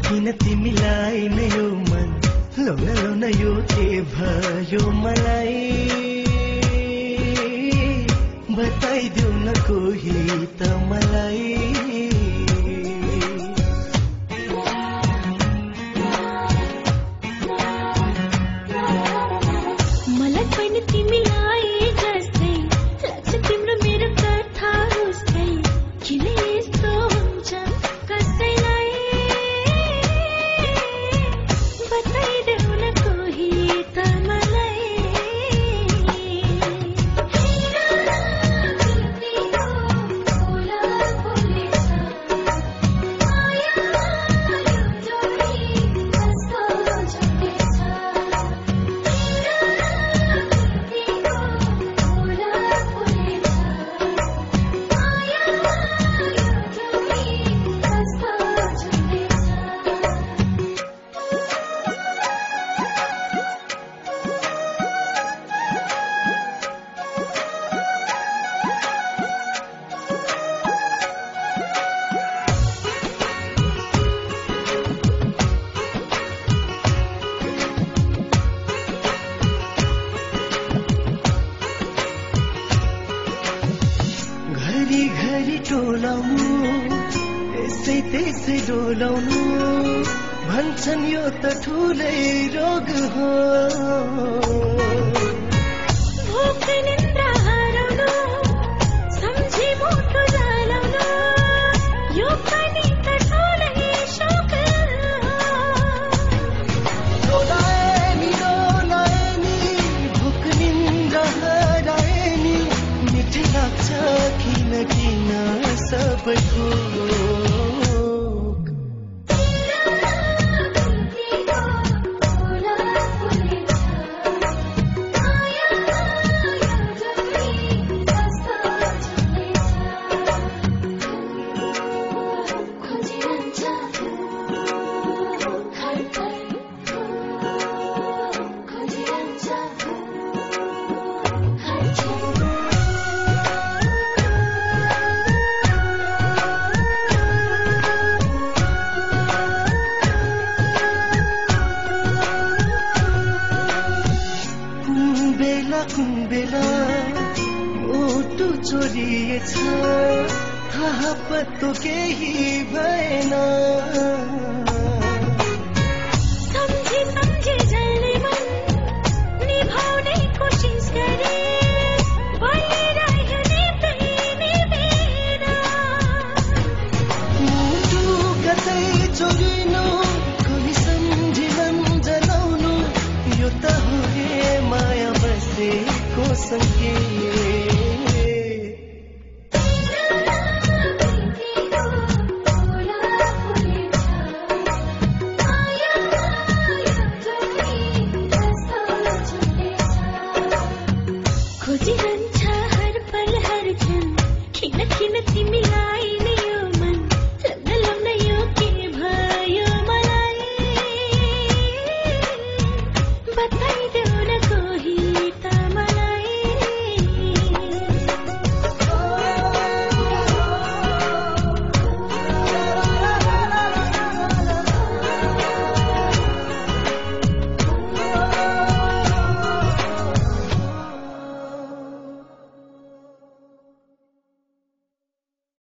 किन तिमीलाई नै यो मन लौन लौन यो के भयो मलाई बताइदेऊ न कोही त मलाई त्यसै डोलाउनु भन्छन् यो त ठुलै रोग हो भोक निन्द्रा हराउनु सम्झी मुटु जलाउनु यो पनि त ठुलै शोक डोलाए नि भोक निन्द्रा हराए नि मिठी लाग्छ किन किन सबैको कुन बेला मुटु चोरिएछ थाहा पत्तो केही भएन